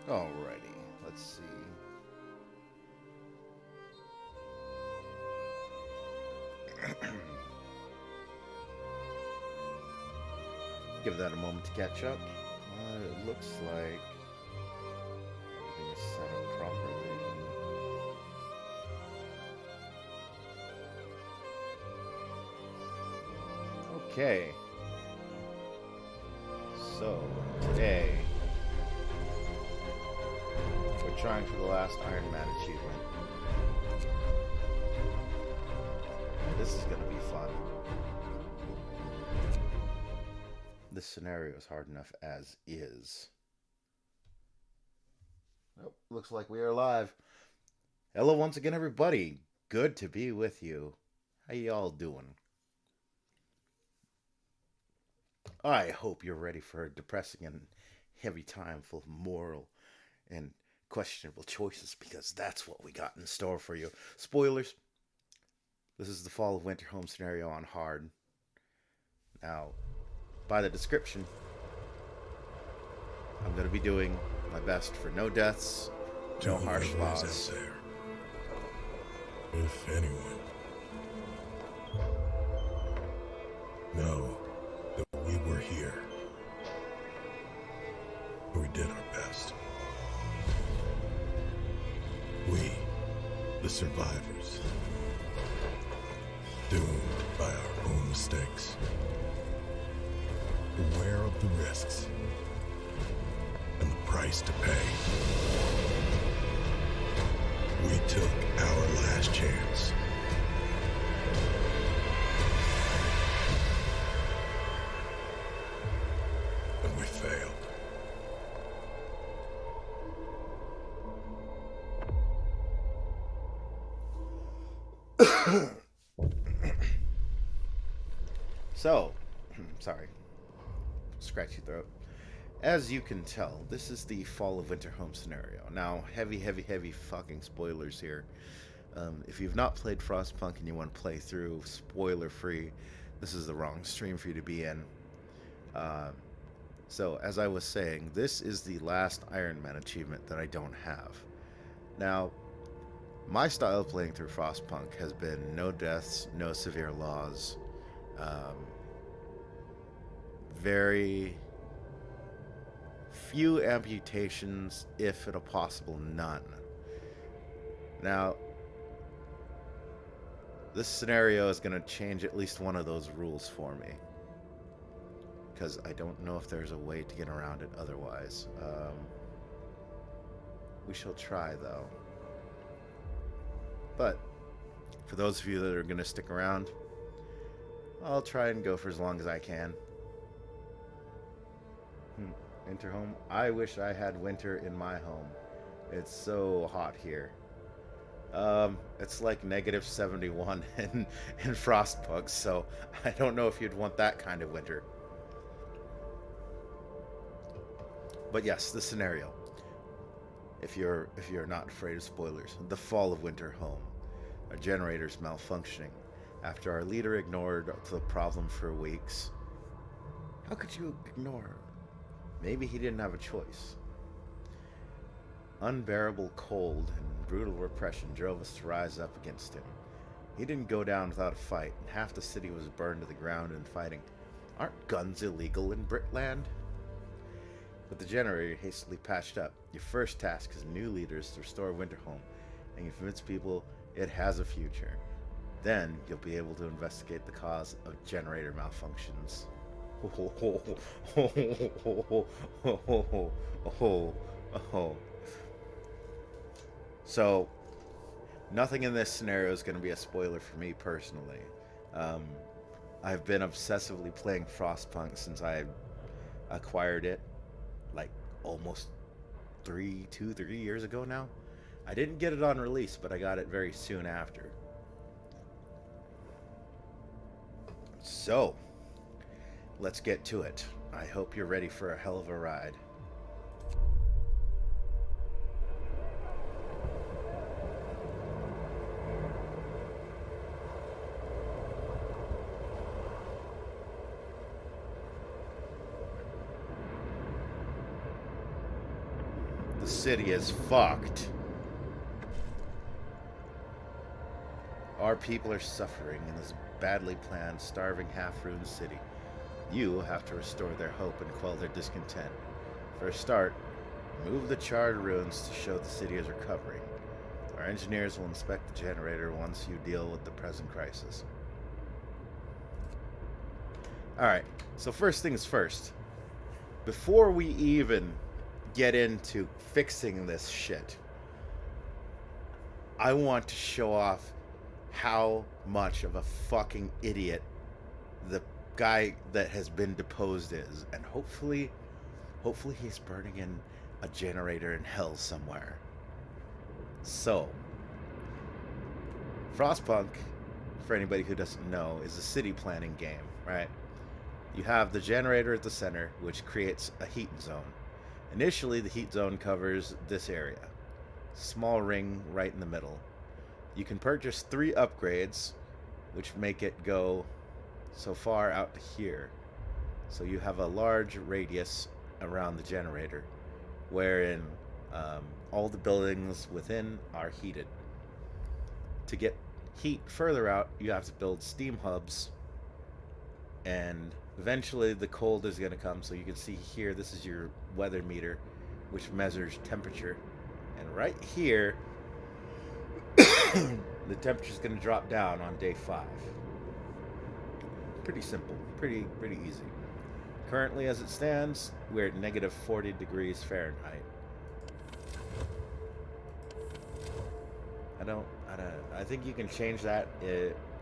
Alrighty, let's see. Give that a moment to catch up. It looks like everything is set up properly. Okay. So, today, we're trying for the last Iron Man achievement. This is gonna be fun. This scenario is hard enough as is. Oh, looks like we are live. Hello once again, everybody. Good to be with you. How y'all doing? I hope you're ready for a depressing and heavy time full of moral and questionable choices, because that's what we got in store for you. Spoilers. This is the Fall of Winterhome scenario on hard. Now, by the description, I'm going to be doing my best for no deaths, no harsh laws. There, if anyone, know that we were here. We did our best. We, the survivors, doomed by our own mistakes, aware of the risks and the price to pay. We took our last chance. And we failed. So, sorry, scratchy throat. As you can tell, this is the Fall of Winterhome scenario. Now, heavy fucking spoilers here. If you've not played Frostpunk and you want to play through spoiler-free, this is the wrong stream for you to be in. So, as I was saying, this is the last Iron Man achievement that I don't have. Now, my style of playing through Frostpunk has been no deaths, no severe laws, very few amputations, if at a possible none. Now, this scenario is going to change at least one of those rules for me, because I don't know if there's a way to get around it otherwise. We shall try, though. But for those of you that are going to stick around, I'll try and go for as long as I can. Winterhome. I wish I had winter in my home. It's so hot here. It's like -71 in Frostpunk, so I don't know if you'd want that kind of winter. But yes, the scenario. If you're not afraid of spoilers, the Fall of Winterhome. Our generator's malfunctioning after our leader ignored the problem for weeks. How could you ignore? Maybe he didn't have a choice. Unbearable cold and brutal repression drove us to rise up against him. He didn't go down without a fight, and half the city was burned to the ground in fighting. Aren't guns illegal in Britland? With the generator hastily patched up, your first task as new leaders to restore Winterhome and convince people it has a future. Then you'll be able to investigate the cause of generator malfunctions. So, nothing in this scenario is going to be a spoiler for me personally. I've been obsessively playing Frostpunk since I acquired it, like almost 3 years ago now. I didn't get it on release, but I got it very soon after. So, let's get to it. I hope you're ready for a hell of a ride. The city is fucked. Our people are suffering in this badly planned, starving, half-ruined city. You have to restore their hope and quell their discontent. For a start, move the charred ruins to show the city is recovering. Our engineers will inspect the generator once you deal with the present crisis. Alright, so first things first. Before we even get into fixing this shit, I want to show off how much of a fucking idiot the guy that has been deposed is. And hopefully he's burning in a generator in hell somewhere. So, Frostpunk, for anybody who doesn't know, is a city planning game, right? You have the generator at the center, which creates a heat zone. Initially, the heat zone covers this area. Small ring right in the middle. You can purchase 3 upgrades, which make it go so far out to here. So you have a large radius around the generator, wherein all the buildings within are heated. To get heat further out, you have to build steam hubs, and eventually the cold is going to come. So you can see here, this is your weather meter, which measures temperature. And right here, the temperature is going to drop down on day 5. Pretty simple, pretty easy. Currently, as it stands, we're at negative 40 degrees Fahrenheit. I think you can change that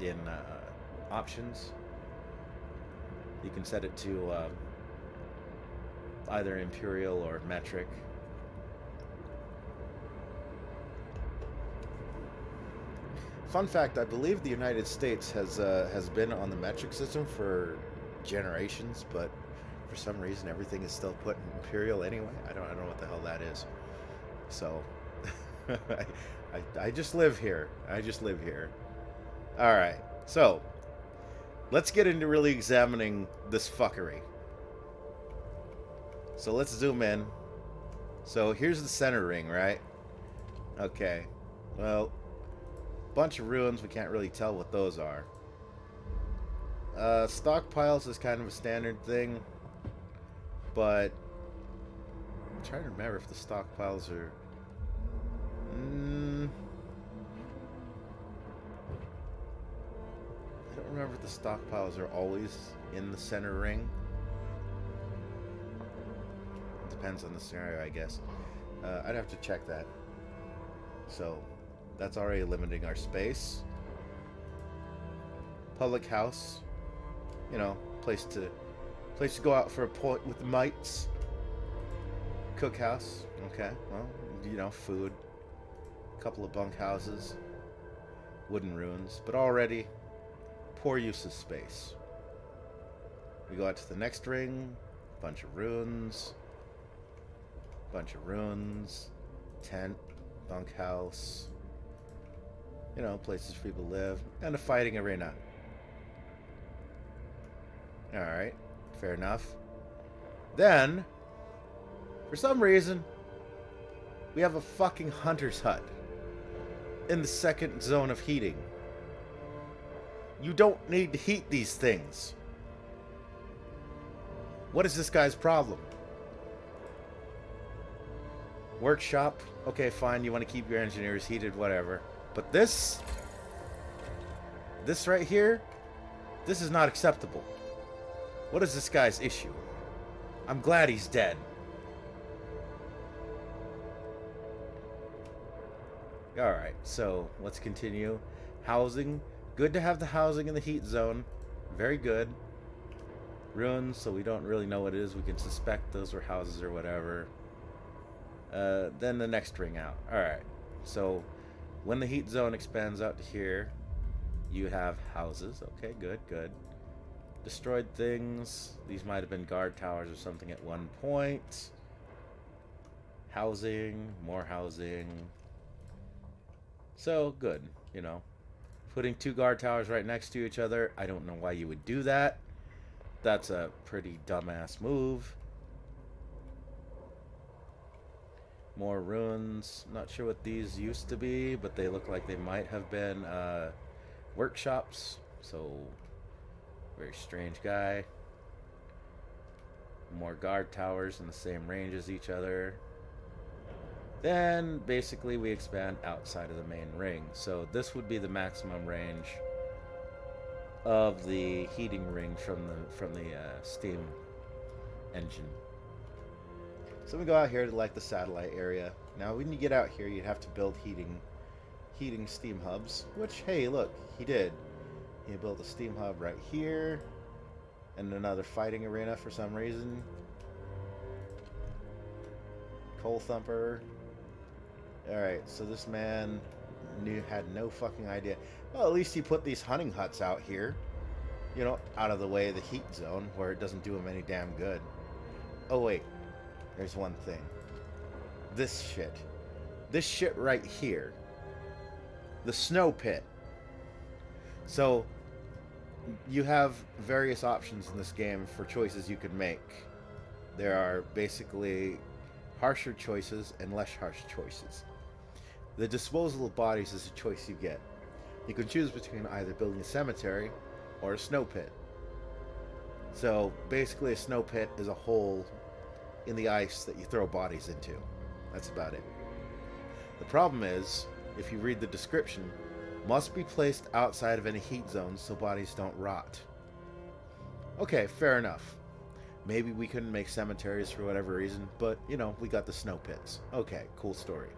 in options. You can set it to either imperial or metric. Fun fact, I believe the United States has been on the metric system for generations, but for some reason everything is still put in imperial anyway. I don't know what the hell that is. So I just live here. All right. So let's get into really examining this fuckery. So let's zoom in. So here's the center ring, right? Okay. Well, bunch of ruins. We can't really tell what those are. Stockpiles is kind of a standard thing, but I'm trying to remember if the stockpiles are... I don't remember if the stockpiles are always in the center ring. It depends on the scenario, I guess. I'd have to check that. So that's already limiting our space. Public house, you know, place to go out for a point with the mites. Cookhouse, okay, well, you know, food. Couple of bunk houses, wooden ruins, but already poor use of space. We go out to the next ring, bunch of ruins, tent, bunkhouse, you know, places for people to live, and a fighting arena. Alright, fair enough. Then, for some reason, we have a fucking hunter's hut in the second zone of heating. You don't need to heat these things. What is this guy's problem? Workshop, okay, fine, you want to keep your engineers heated, whatever. But this right here, this is not acceptable. What is this guy's issue? I'm glad he's dead. Alright, so let's continue. Housing. Good to have the housing in the heat zone. Very good. Ruins, so we don't really know what it is. We can suspect those were houses or whatever. Then the next ring out. Alright, so when the heat zone expands out to here, you have houses. Okay, good. Destroyed things. These might have been guard towers or something at one point. Housing, more housing. So, good, you know. Putting 2 guard towers right next to each other, I don't know why you would do that. That's a pretty dumbass move. More ruins. Not sure what these used to be, but they look like they might have been workshops. So, very strange guy. More guard towers in the same range as each other. Then, basically, we expand outside of the main ring. So, this would be the maximum range of the heating ring from the steam engine. So we go out here to like the satellite area. Now, when you get out here, you'd have to build heating steam hubs. Which, hey, look, he did. He built a steam hub right here, and another fighting arena for some reason. Coal thumper. All right, so this man had no fucking idea. Well, at least he put these hunting huts out here, you know, out of the way of the heat zone where it doesn't do him any damn good. Oh wait. There's one thing. This shit right here. The snow pit. So, you have various options in this game for choices you could make. There are basically harsher choices and less harsh choices. The disposal of bodies is a choice you get. You can choose between either building a cemetery or a snow pit. So, basically a snow pit is a hole in the ice that you throw bodies into. That's about it. The problem is, if you read the description, must be placed outside of any heat zones so bodies don't rot. Okay, fair enough. Maybe we couldn't make cemeteries for whatever reason, but, you know, we got the snow pits. Okay, cool story.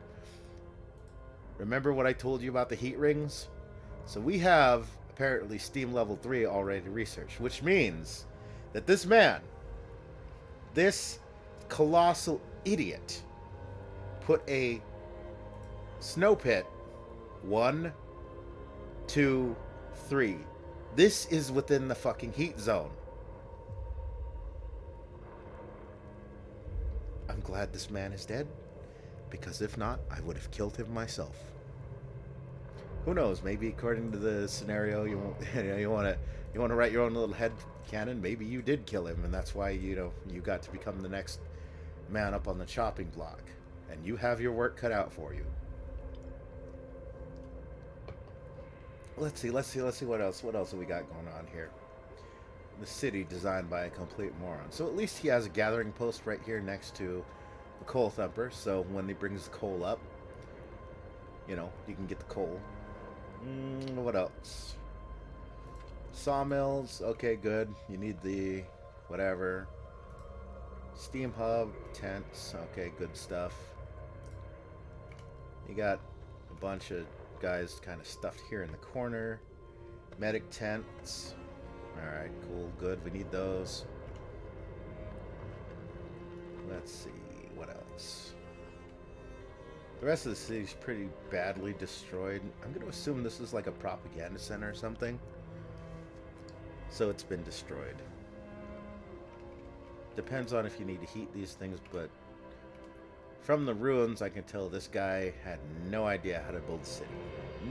Remember what I told you about the heat rings? So we have, apparently, Steam Level 3 already researched, which means that this man, this colossal idiot, put a snow pit 1, 2, 3. This is within the fucking heat zone. I'm glad this man is dead, because if not, I would have killed him myself. Who knows? Maybe according to the scenario, you want to write your own little head canon. Maybe you did kill him, and that's why you got to become the next man up on the chopping block, and you have your work cut out for you. Let's see what else have we got going on here. The city designed by a complete moron. So at least he has a gathering post right here next to the coal thumper, so when he brings the coal up, you know, you can get the coal. What else? Sawmills. Okay, good. You need the whatever. Steam hub, tents. Okay, good stuff. You got a bunch of guys kind of stuffed here in the corner. Medic tents. Alright, cool, good. We need those. Let's see, what else? The rest of the city's pretty badly destroyed. I'm going to assume this is like a propaganda center or something. So it's been destroyed. Depends on if you need to heat these things, but from the ruins I can tell this guy had no idea how to build a city.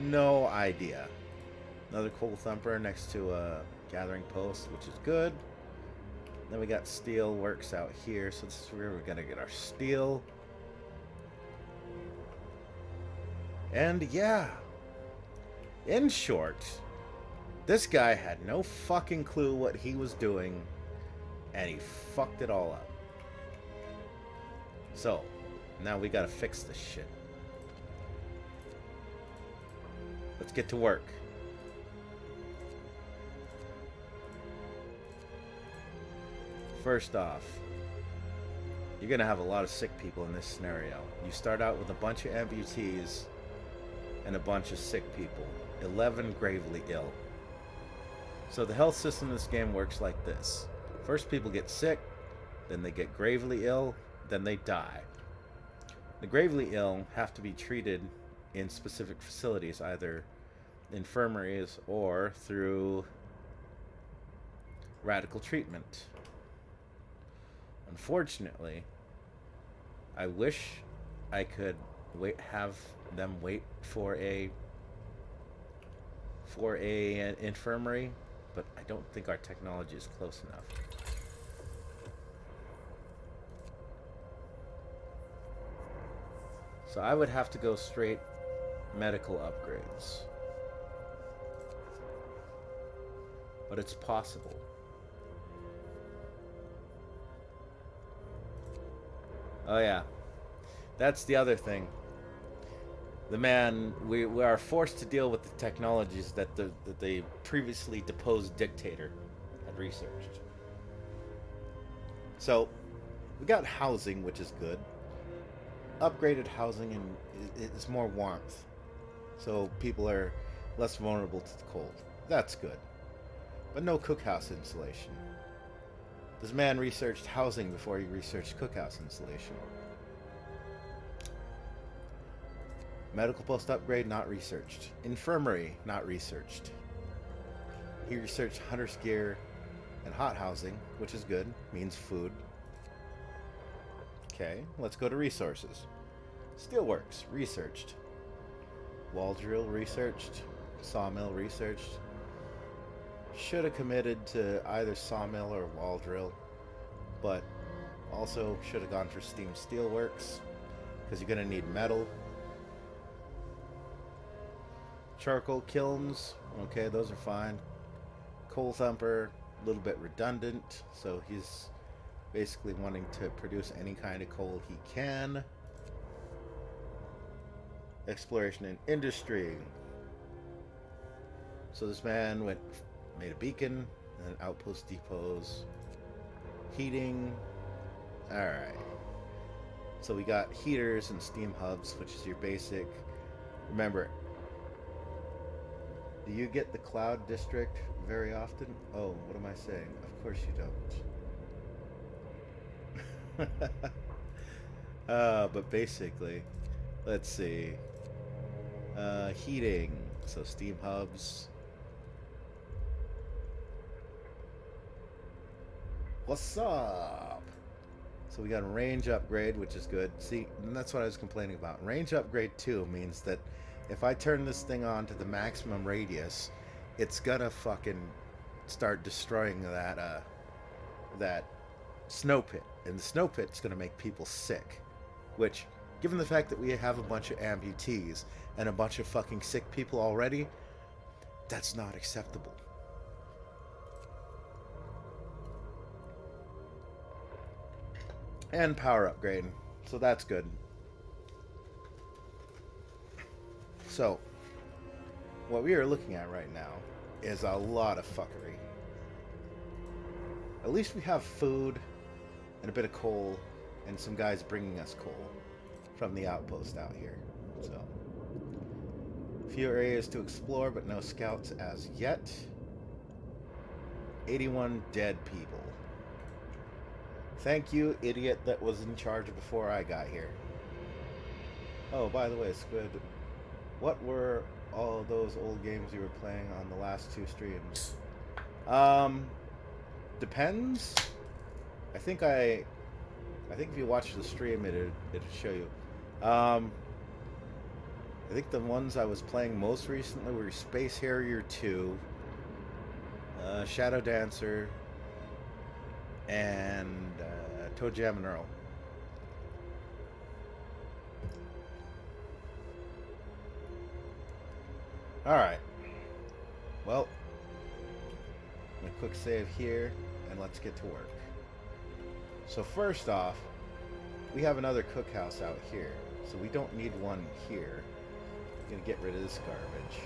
No idea. Another coal thumper next to a gathering post, which is good. Then we got steel works out here, so this is where we're gonna get our steel. And yeah, in short, this guy had no fucking clue what he was doing, and he fucked it all up. So, now we gotta fix this shit. Let's get to work. First off, you're going to have a lot of sick people in this scenario. You start out with a bunch of amputees and a bunch of sick people. 11 gravely ill. So the health system in this game works like this. First people get sick, then they get gravely ill, then they die. The gravely ill have to be treated in specific facilities, either infirmaries or through radical treatment. Unfortunately, I wish I could have them wait for an infirmary, but I don't think our technology is close enough. So I would have to go straight medical upgrades. But it's possible. Oh yeah. That's the other thing. The man, we are forced to deal with the technologies that the previously deposed dictator had researched. So, we got housing, which is good. Upgraded housing and it's more warmth. So people are less vulnerable to the cold. That's good. But no cookhouse insulation. This man researched housing before he researched cookhouse insulation. Medical post upgrade, not researched. Infirmary, not researched. He researched hunter's gear and hot housing, which is good. Means food. Okay, let's go to resources. Steelworks, researched. Wall drill, researched. Sawmill, researched. Should have committed to either sawmill or wall drill, but also should have gone for steam steelworks, because you're going to need metal. Charcoal kilns, okay, those are fine. Coal thumper, a little bit redundant, so he's basically wanting to produce any kind of coal he can. Exploration and industry. So this man made a beacon, and then outpost depots. Heating. Alright. So we got heaters and steam hubs, which is your basic. Remember, do you get the cloud district very often? Oh, what am I saying? Of course you don't. But basically, let's see. Heating. So steam hubs. What's up? So we got a range upgrade, which is good. See, and that's what I was complaining about. Range upgrade 2 means that if I turn this thing on to the maximum radius, it's gonna fucking start destroying that snow pit. And the snow pit's gonna make people sick. Which, given the fact that we have a bunch of amputees and a bunch of fucking sick people already, that's not acceptable. And power upgrade. So that's good. So, what we are looking at right now is a lot of fuckery. At least we have food and a bit of coal and some guys bringing us coal from the outpost out here. So, few areas to explore, but no scouts as yet. 81 dead people. Thank you, idiot that was in charge before I got here. Oh, by the way, Squid, what were all those old games you were playing on the last 2 streams? Depends. I think if you watch the stream, it'd show you. I think the ones I was playing most recently were Space Harrier 2, Shadow Dancer, and Toe Jam and Earl. Alright. Well, I'm gonna quick save here, and let's get to work. So first off, we have another cookhouse out here, so we don't need one here. I'm gonna get rid of this garbage.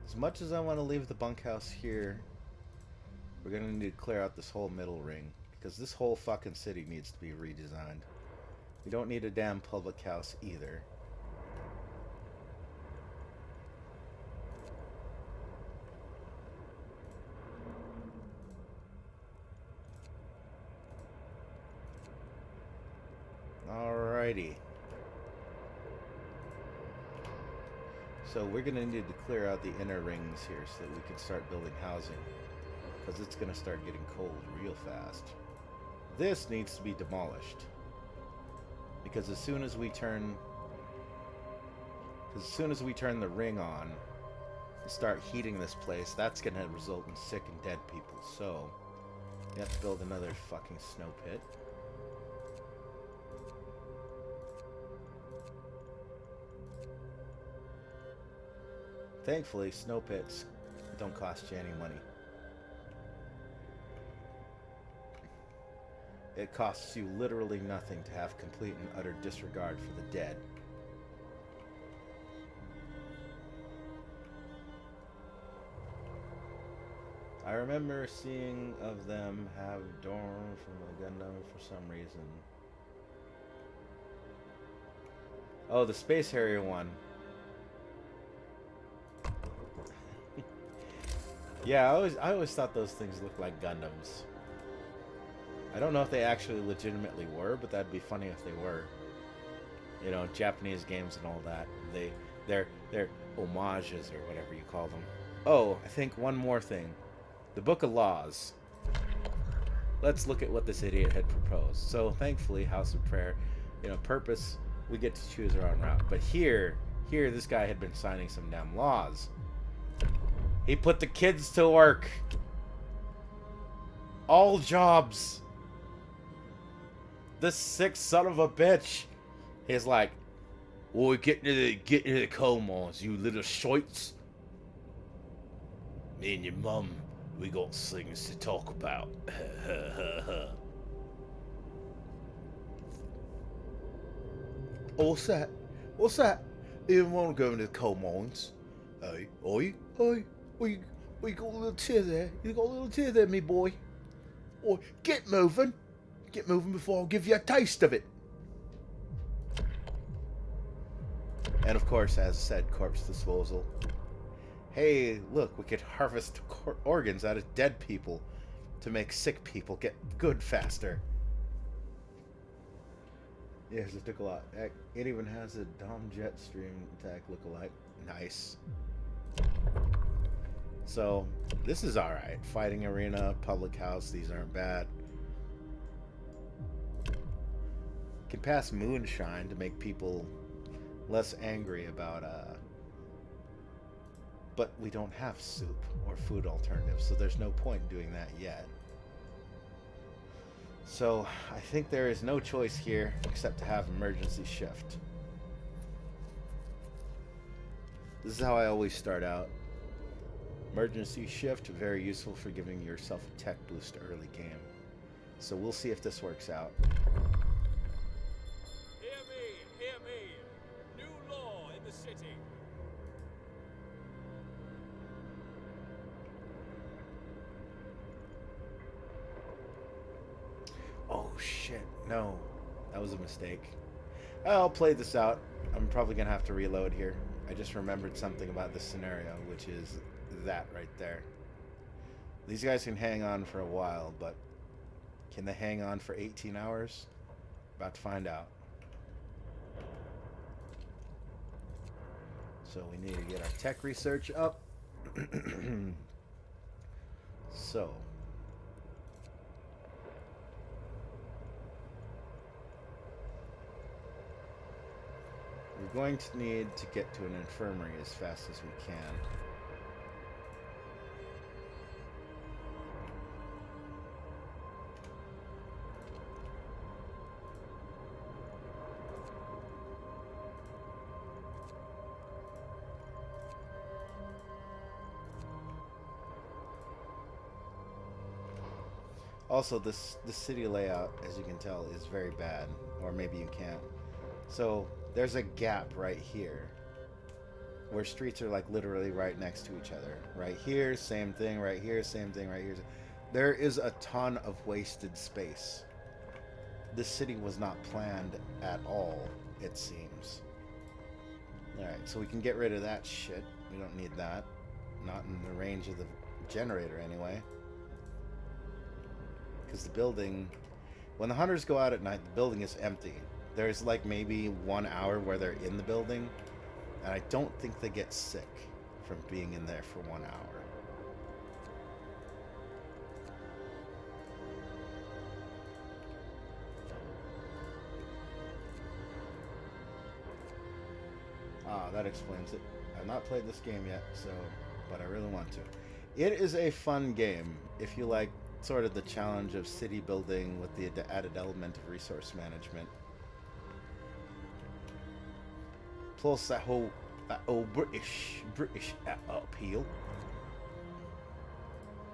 As much as I want to leave the bunkhouse here, we're going to need to clear out this whole middle ring, because this whole fucking city needs to be redesigned. We don't need a damn public house either. Alrighty. So we're going to need to clear out the inner rings here so that we can start building housing, because it's going to start getting cold real fast. This needs to be demolished, because as soon as we turn the ring on, start heating this place, that's gonna result in sick and dead people. So, you have to build another fucking snow pit. Thankfully, snow pits don't cost you any money. It costs you literally nothing to have complete and utter disregard for the dead. I remember seeing of them have Dorn from the Gundam for some reason. Oh, the Space Harrier one. Yeah, I always thought those things looked like Gundams. I don't know if they actually legitimately were, but that'd be funny if they were. You know, Japanese games and all that. They're homages or whatever you call them. Oh, I think one more thing. The Book of Laws. Let's look at what this idiot had proposed. So, thankfully, House of Prayer, you know, purpose, we get to choose our own route. But here, this guy had been signing some damn laws. He put the kids to work. All jobs. This sick son of a bitch. He's like, "Oi, get into the coal mines, you little shoits. Me and your mum, we got things to talk about." What's that? What's that? You don't want to go into the coal mines? Hey, oi. We got a little tear there. You got a little tear there, me boy. Oi, get moving. Get moving before I'll give you a taste of it. And of course, as said, corpse disposal. Hey, look, we could harvest organs out of dead people to make sick people get good faster. Yes, it took a lot. It even has a Dom Jetstream attack lookalike. Nice. So, this is alright. Fighting arena, public house, these aren't bad. Can pass moonshine to make people less angry about, but we don't have soup or food alternatives, so there's no point in doing that yet. So, I think there is no choice here except to have emergency shift. This is how I always start out. Emergency shift, very useful for giving yourself a tech boost early game. So we'll see if this works out. Hear me. New law in the city. Oh shit, no. That was a mistake. I'll play this out. I'm probably gonna have to reload here. I just remembered something about this scenario, which is that right there. These guys can hang on for a while, but can they hang on for 18 hours? About to find out. So we need to get our tech research up. So we're going to need to get to an infirmary as fast as we can. Also, this city layout, as you can tell, is very bad. Or maybe you can't. So, there's a gap right here. Where streets are like literally right next to each other. Right here, same thing. Right here, same thing. Right here. There is a ton of wasted space. This city was not planned at all, it seems. Alright, so we can get rid of that shit. We don't need that. Not in the range of the generator, anyway. Because the building, when the hunters go out at night, the building is empty. There's like maybe 1 hour where they're in the building, and I don't think they get sick from being in there for 1 hour. Ah, that explains it. I've not played this game yet, so but I really want to. It is a fun game if you like sort of the challenge of city building with the added element of resource management. Plus that whole British appeal.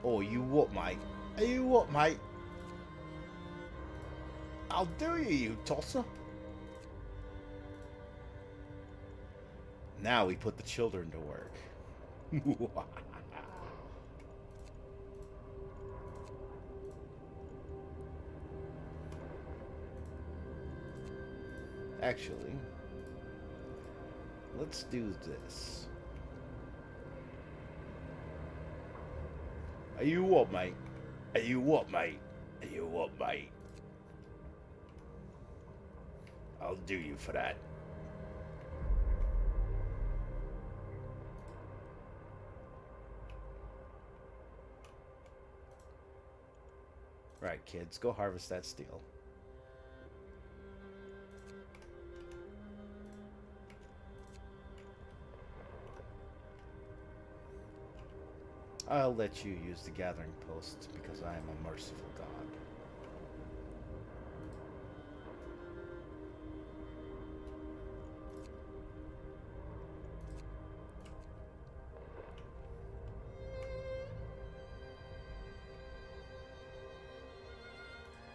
Oh, you what, mate? Are you what, mate? I'll do you, you tosser. Now we put the children to work. Actually, let's do this. Are you what, mate? Are you what, mate? Are you what, mate? I'll do you for that. Right, kids, go harvest that steel. I'll let you use the gathering post because I am a merciful god.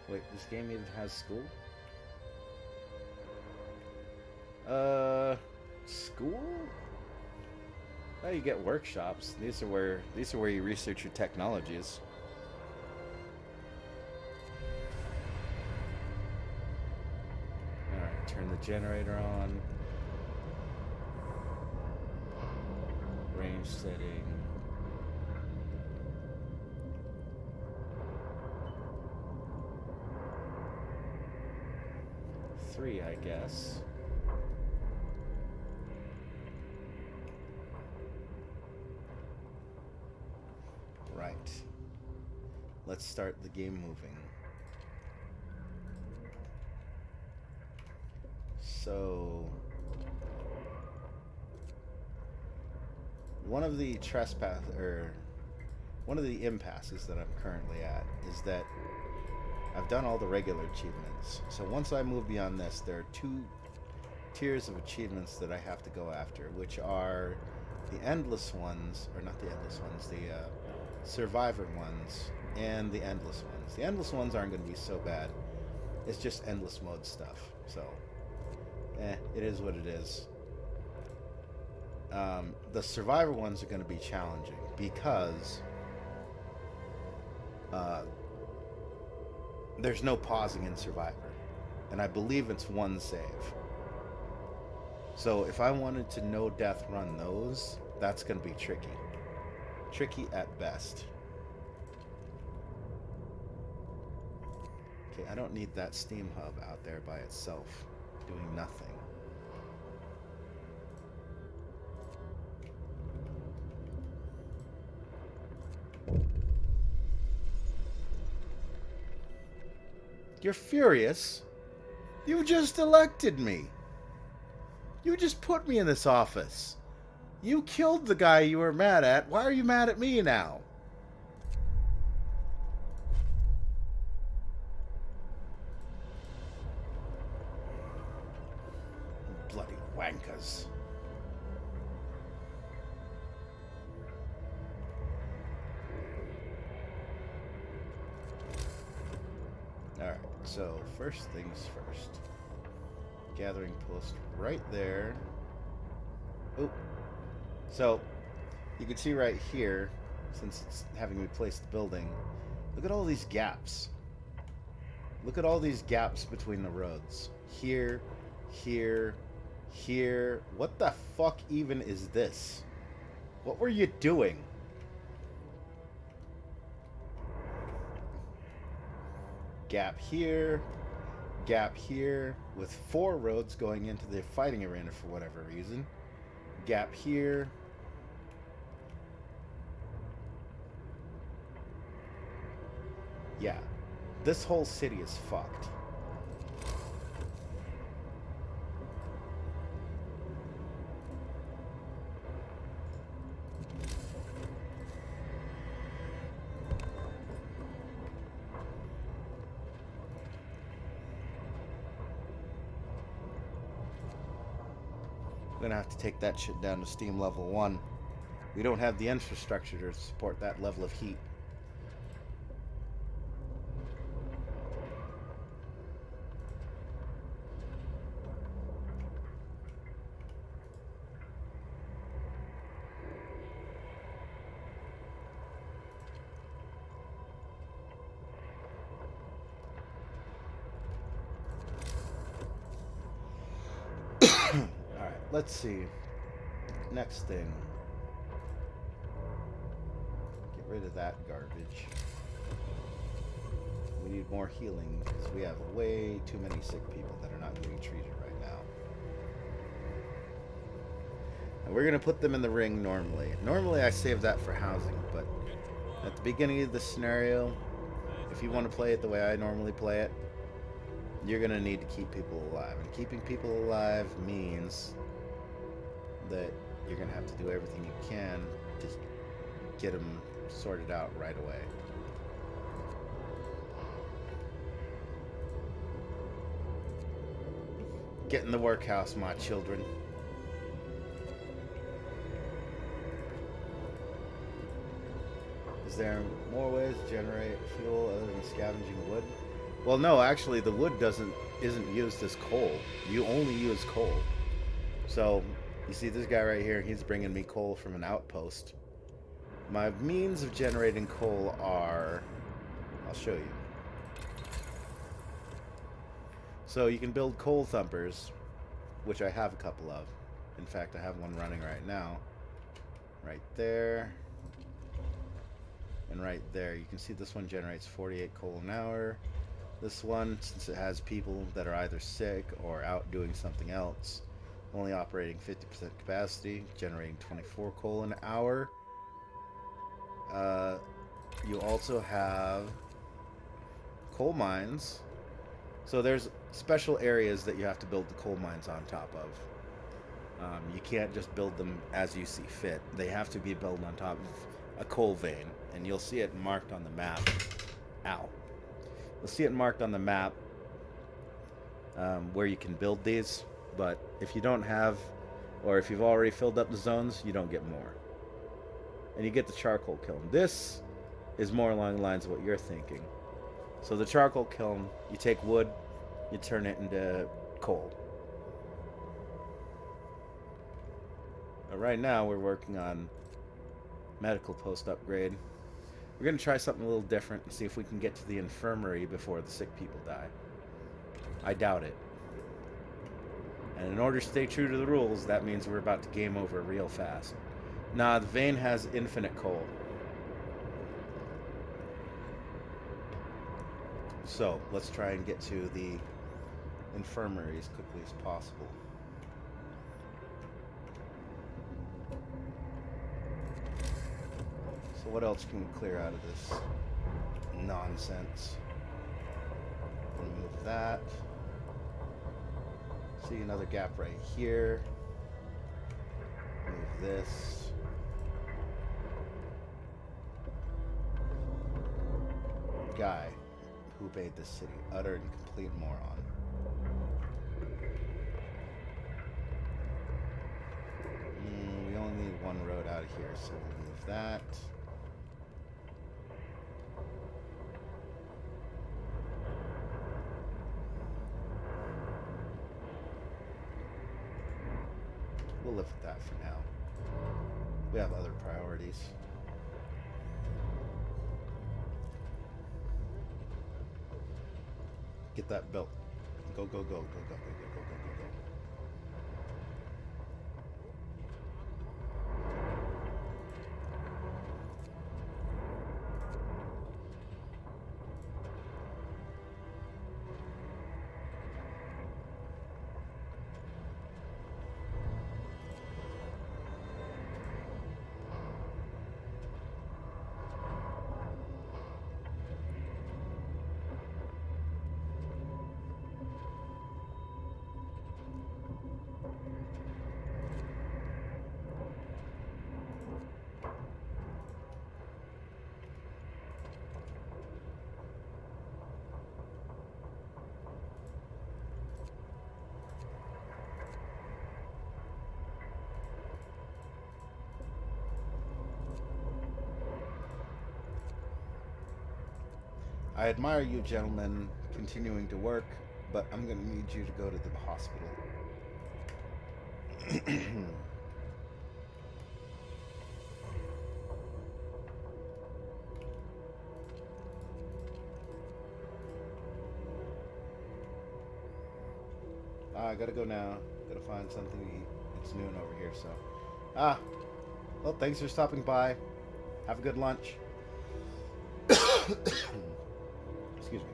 Wait, this game even has school? School? Oh, you get workshops. These are where you research your technologies. Alright, turn the generator on. Range setting. Three, I guess. Right. Let's start the game moving. So, one of the one of the impasses that I'm currently at is that I've done all the regular achievements. So once I move beyond this, there are 2 tiers of achievements that I have to go after, which are the endless ones, or not the endless ones, the survivor ones, and the endless ones. The endless ones aren't going to be so bad. It's just endless mode stuff. So, it is what it is. The survivor ones are going to be challenging because there's no pausing in Survivor, and I believe it's one save. So if I wanted to no death run those, that's going to be tricky. Tricky at best. Okay, I don't need that Steam hub out there by itself, doing nothing. You're furious? You just elected me. You just put me in this office. You killed the guy you were mad at. Why are you mad at me now? Bloody wankers. Alright, so first things first. Gathering post right there. Oh. So, you can see right here, since it's having me place the building, look at all these gaps. Look at all these gaps between the roads. Here, here, here. What the fuck even is this? What were you doing? Gap here, with 4 roads going into the fighting arena for whatever reason. Gap here. Yeah, this whole city is fucked. I'm gonna have to take that shit down to steam level 1. We don't have the infrastructure to support that level of heat. Alright, let's see. Next thing. Get rid of that garbage. We need more healing because we have way too many sick people that are not getting treated right now. And we're going to put them in the ring normally. Normally I save that for housing, but at the beginning of the scenario, if you want to play it the way I normally play it, you're going to need to keep people alive. And keeping people alive means that you're going to have to do everything you can to get them sorted out right away. Get in the workhouse, my children. Is there more ways to generate fuel other than scavenging wood? Well, no, actually, the wood isn't used as coal. You only use coal. So, you see this guy right here, he's bringing me coal from an outpost. My means of generating coal are... I'll show you. So, you can build coal thumpers, which I have a couple of. In fact, I have one running right now. Right there. And right there. You can see this one generates 48 coal an hour. This one, since it has people that are either sick or out doing something else, only operating 50% capacity, generating 24 coal an hour. You also have coal mines. So there's special areas that you have to build the coal mines on top of. You can't just build them as you see fit. They have to be built on top of a coal vein, and you'll see it marked on the map. Ow. You'll see it marked on the map where you can build these, but if you don't have, or if you've already filled up the zones, you don't get more. And you get the charcoal kiln. This is more along the lines of what you're thinking. So the charcoal kiln, you take wood, you turn it into coal. But right now we're working on medical post upgrade. We're going to try something a little different and see if we can get to the infirmary before the sick people die. I doubt it. And in order to stay true to the rules, that means we're about to game over real fast. Nah, the vein has infinite coal. So, let's try and get to the infirmary as quickly as possible. So what else can we clear out of this nonsense? Remove that. See another gap right here. Move this. Guy who made this city utter and complete moron. We only need one road out of here, so we'll move that. We'll live with that for now. We have other priorities. Get that built. Go, go, go, go, go, go, go, go, go, go, go. I admire you gentlemen continuing to work, but I'm going to need you to go to the hospital. I gotta go now. Gotta find something to eat. It's noon over here, so. Well, thanks for stopping by. Have a good lunch. Excuse me.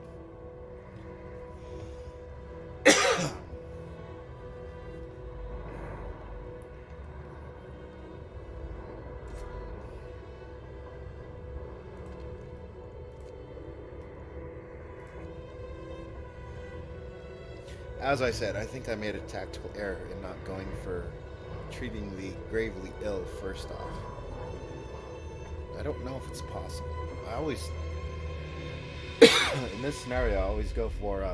As I said, I think I made a tactical error in not going for treating the gravely ill first off. I don't know if it's possible. I always, in this scenario, I always go for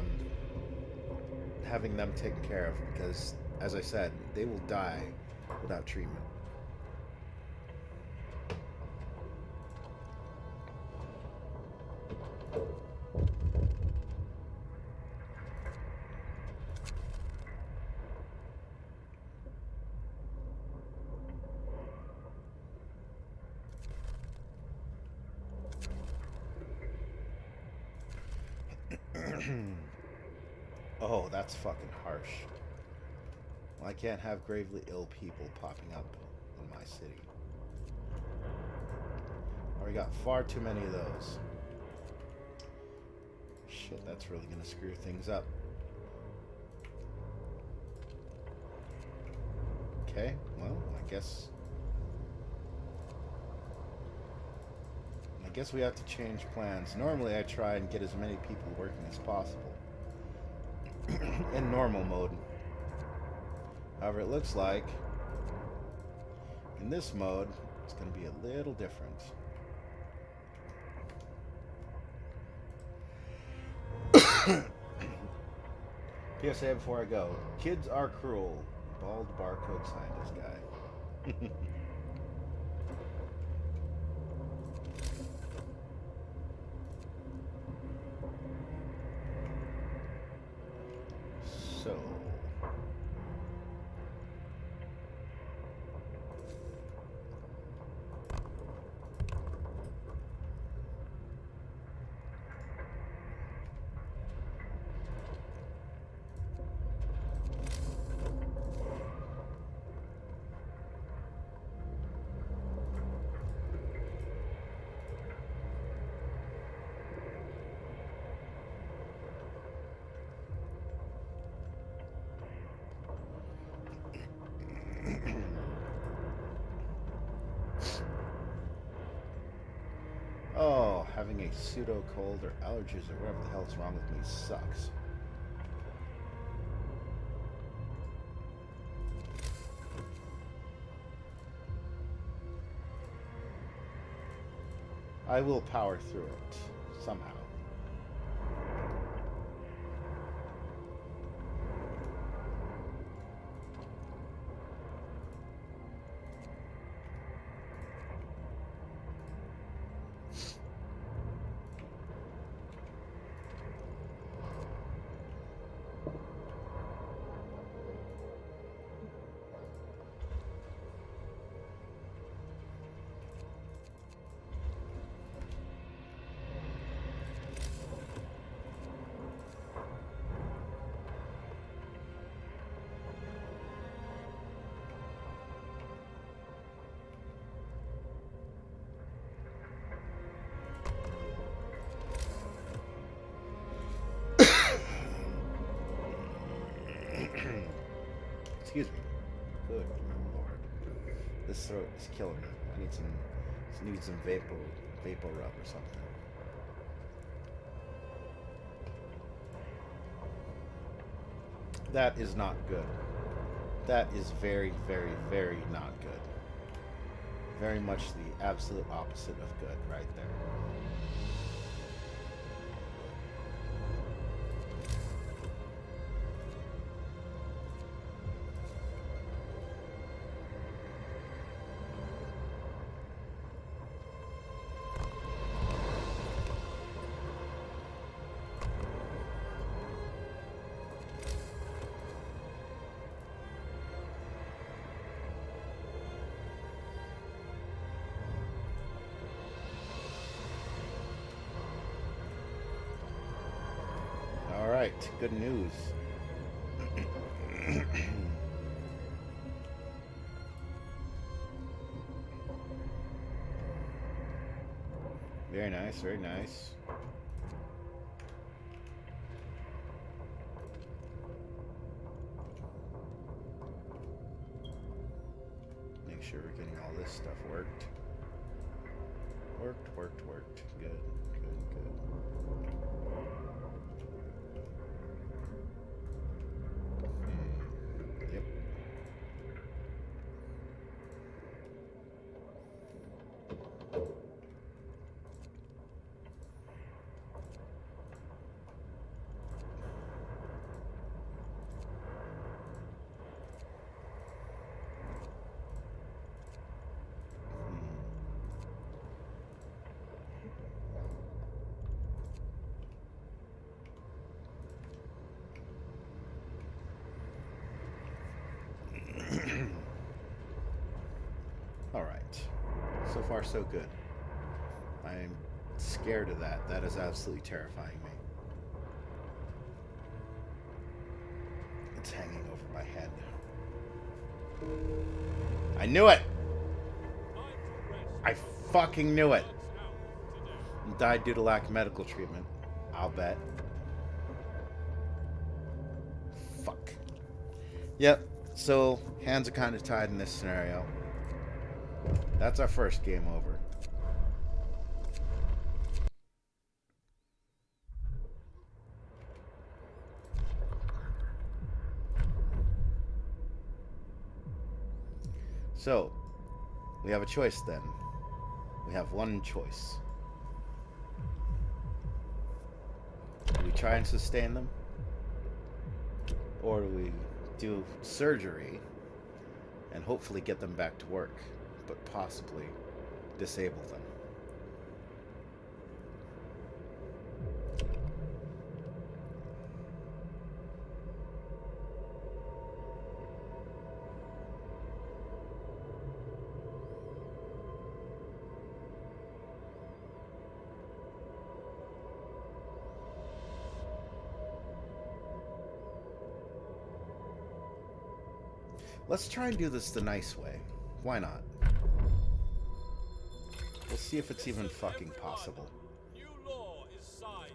having them taken care of because, as I said, they will die without treatment. Oh, that's fucking harsh. Well, I can't have gravely ill people popping up in my city. Already got far too many of those. Shit, that's really gonna screw things up. Okay, well, I guess we have to change plans. Normally I try and get as many people working as possible in normal mode. However, it looks like in this mode it's going to be a little different. PSA before I go. Kids are cruel. Bald barcode scientist guy. So, oh, having a pseudo cold or allergies or whatever the hell's wrong with me sucks. I will power through it somehow. Excuse me. Good Lord. This throat is killing me. I need some vapor rub or something. That is not good. That is very, very, very not good. Very much the absolute opposite of good right there. Alright, good news. Very nice, very nice. Make sure we're getting all this stuff worked. Worked. Good. Yep. Alright. So far, so good. I'm scared of that. That is absolutely terrifying me. It's hanging over my head. I knew it! I fucking knew it! Died due to lack of medical treatment. I'll bet. Fuck. Yep. So, hands are kind of tied in this scenario. That's our first game over. So, we have a choice then. We have one choice. Do we try and sustain them? Or do we do surgery and hopefully get them back to work, but possibly disable them? Let's try and do this the nice way. Why not? We'll see if it's even fucking possible. New law is signed.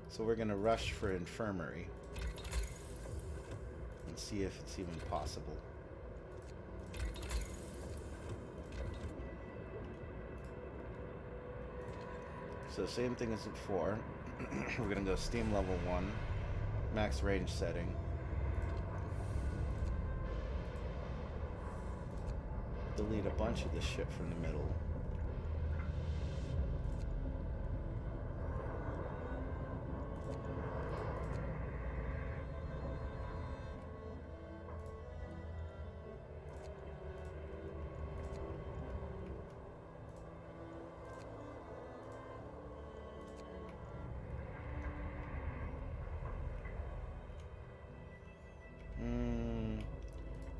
So we're gonna rush for infirmary and see if it's even possible. So same thing as before. We're gonna go steam level 1, max range setting. Delete a bunch of this shit from the middle.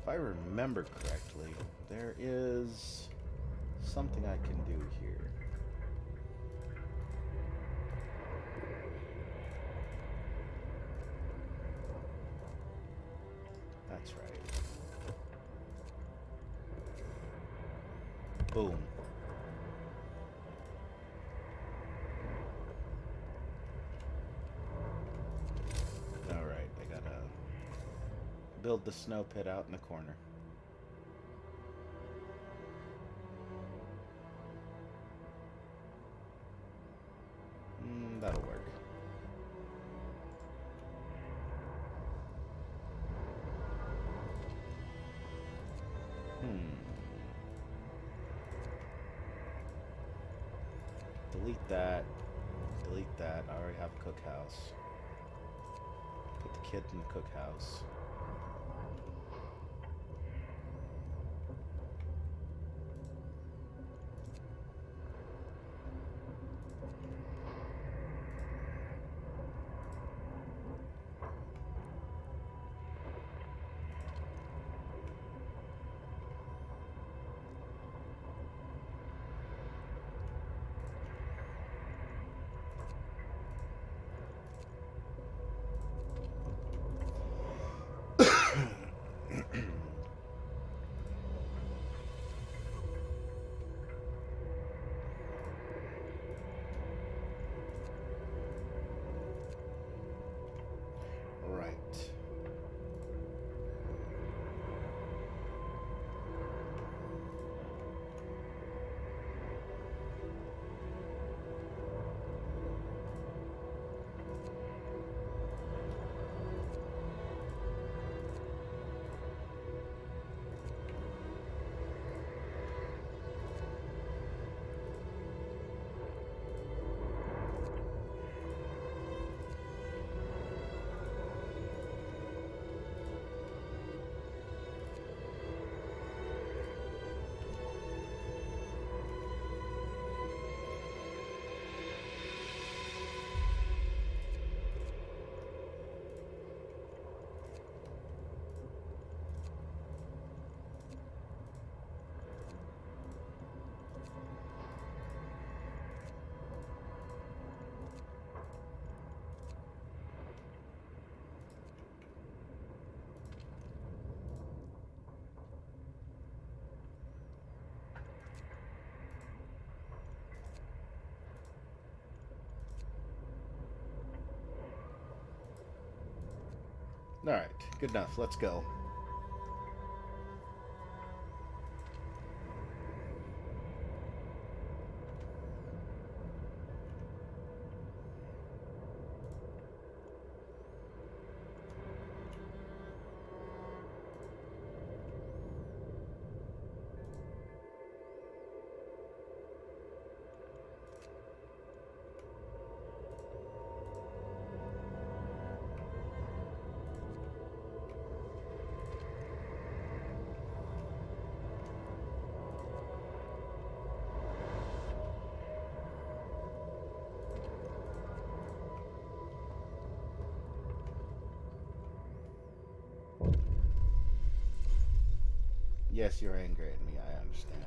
If I remember correctly, there is something I can do here. That's right. Boom. Alright, I gotta build the snow pit out in the corner. That'll work. Delete that. Delete that. I already have a cookhouse. Put the kid in the cookhouse. Alright, good enough. Let's go. Yes, you're angry at me, I understand.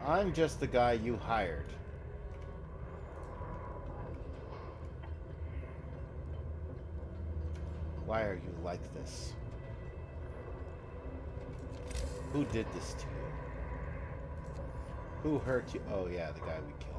I'm just the guy you hired. Why are you like this? Who did this to you? Who hurt you? Oh yeah, the guy we killed.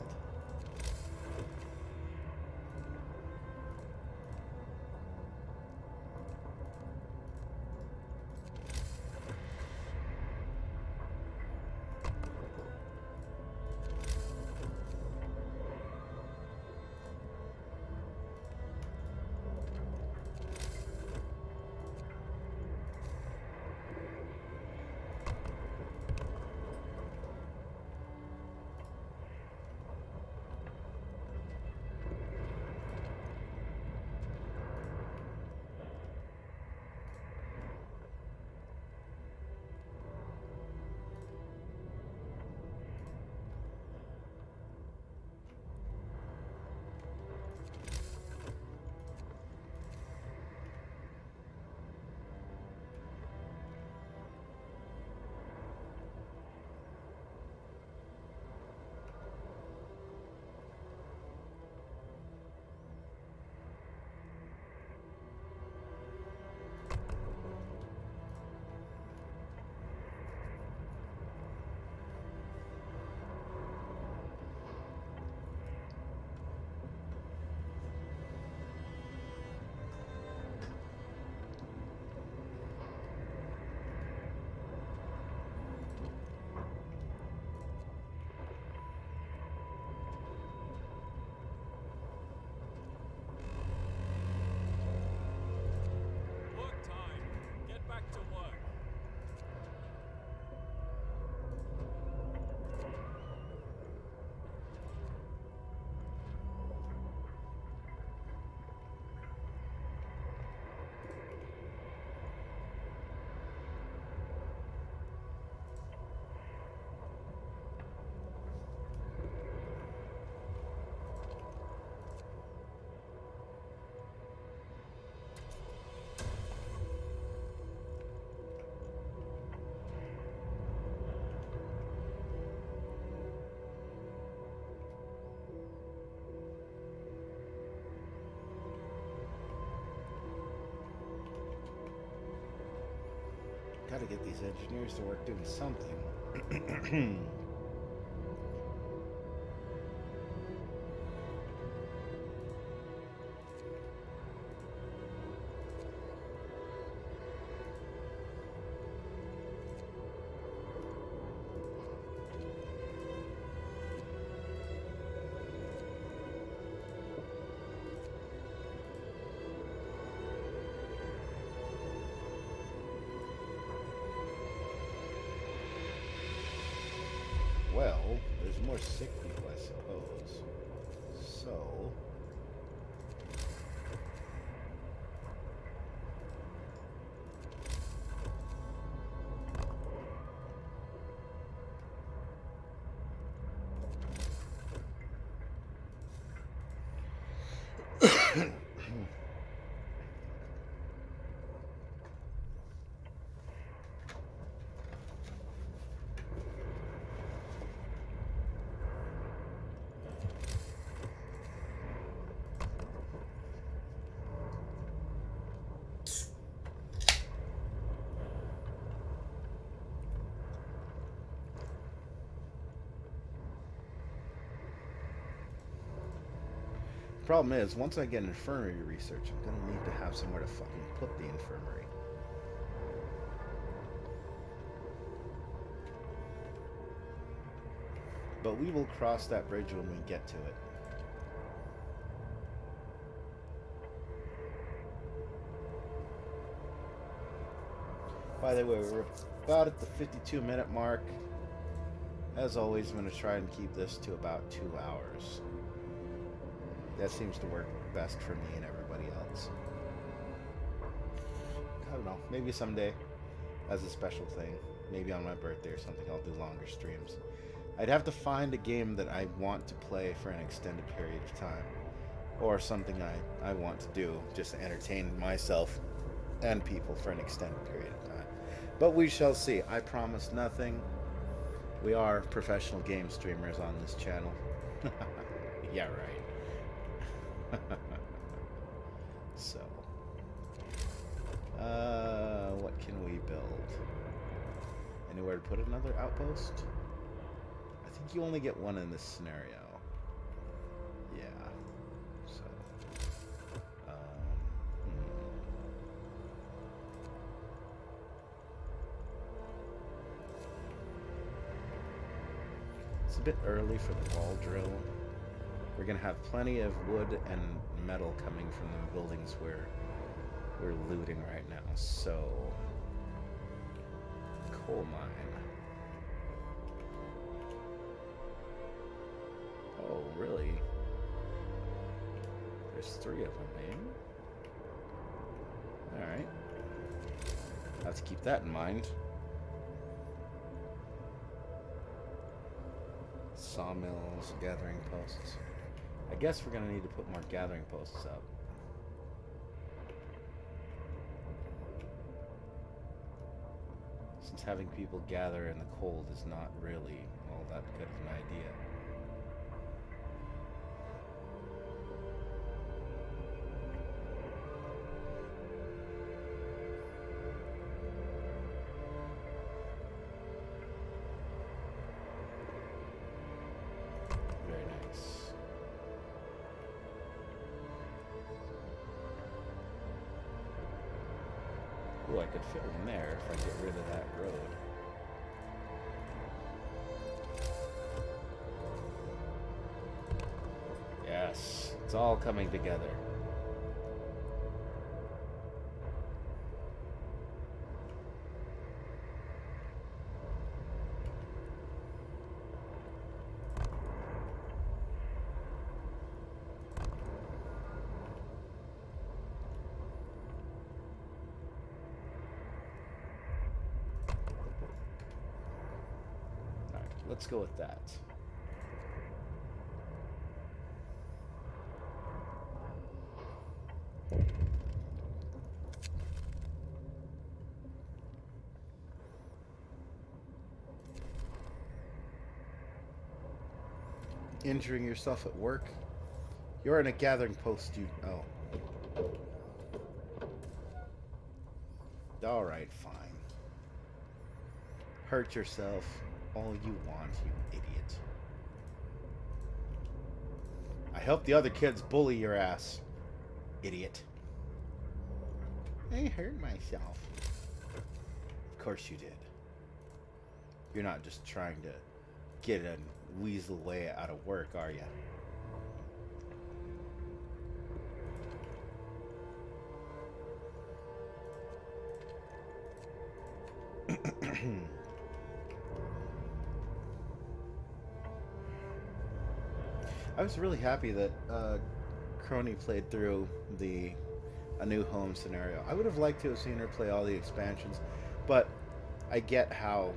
Gotta get these engineers to work doing something. Well, there's more sick people, I suppose. So... Problem is, once I get infirmary research, I'm gonna need to have somewhere to fucking put the infirmary. But we will cross that bridge when we get to it. By the way, we're about at the 52-minute mark. As always, I'm going to try and keep this to about 2 hours. That seems to work best for me and everybody else. I don't know, maybe someday, as a special thing, maybe on my birthday or something, I'll do longer streams. I'd have to find a game that I want to play for an extended period of time, or something I want to do just to entertain myself and people for an extended period of time. But we shall see. I promise nothing. We are professional game streamers on this channel. Yeah, right. So, what can we build? Anywhere to put another outpost? I think you only get one in this scenario. Yeah. So, It's a bit early for the wall drill. We're gonna have plenty of wood and metal coming from the buildings where we're looting right now. So, coal mine. Oh, really? There's 3 of them, eh? Alright. I'll have to keep that in mind. Sawmills, gathering posts. I guess we're gonna need to put more gathering posts up. Since having people gather in the cold is not really all that good of an idea. Very nice. Ooh, I could fit one there if I get rid of that road. Yes, it's all coming together. Let's go with that. Injuring yourself at work? You're in a gathering post, you... Oh. Alright, fine. Hurt yourself all you want, you idiot. I hope the other kids bully your ass, idiot. I hurt myself. Of course you did. You're not just trying to get a weasel way out of work, are you? I was really happy that Crony played through a new home scenario. I would have liked to have seen her play all the expansions, but I get how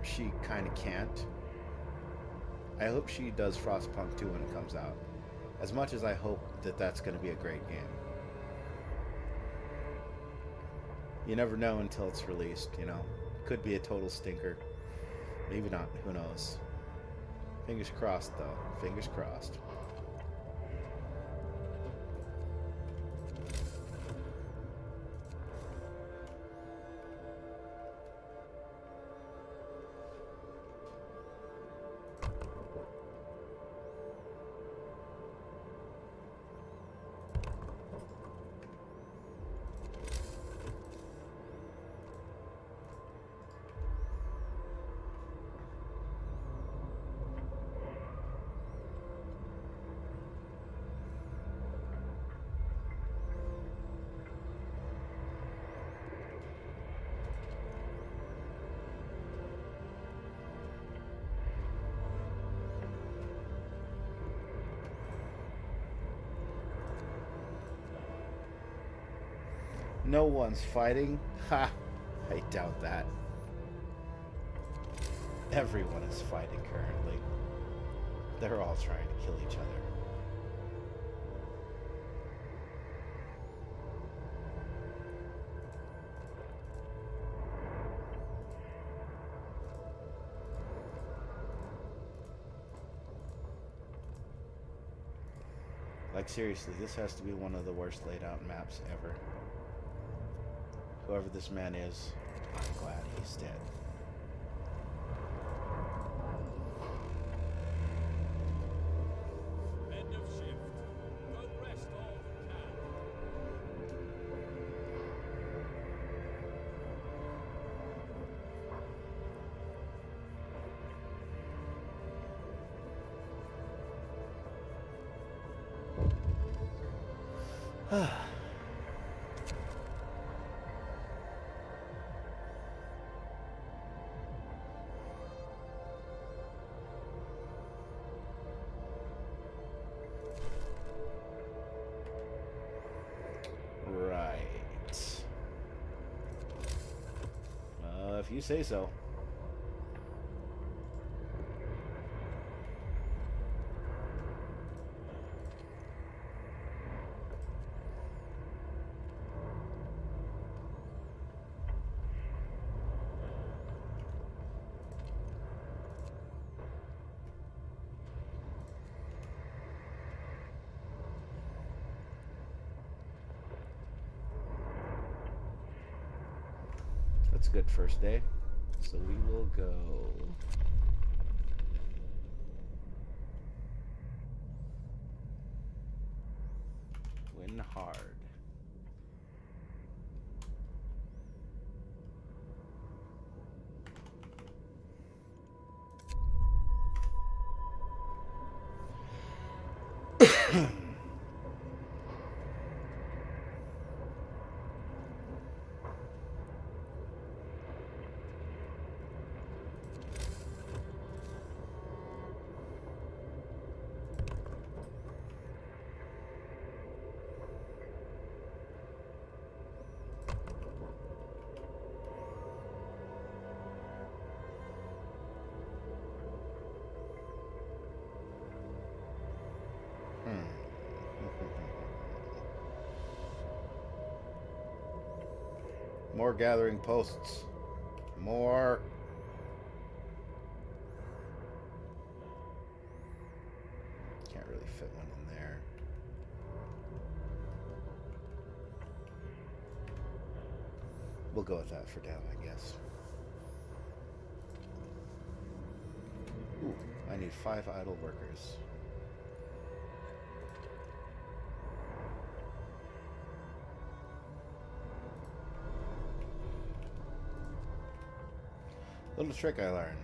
she kind of can't. I hope she does Frostpunk 2 when it comes out, as much as I hope that that's going to be a great game. You never know until it's released, you know? Could be a total stinker. Maybe not, who knows? Fingers crossed, though. Fingers crossed. No one's fighting? Ha! I doubt that. Everyone is fighting currently. They're all trying to kill each other. Like, seriously, this has to be one of the worst laid out maps ever. Whoever this man is, I'm glad he's dead. End of shift. Go rest all you can. Right. If you say so. That's a good first day. So we will go win hard. More gathering posts. More. Can't really fit one in there. We'll go with that for now, I guess. Ooh, I need 5 idle workers. Little trick I learned.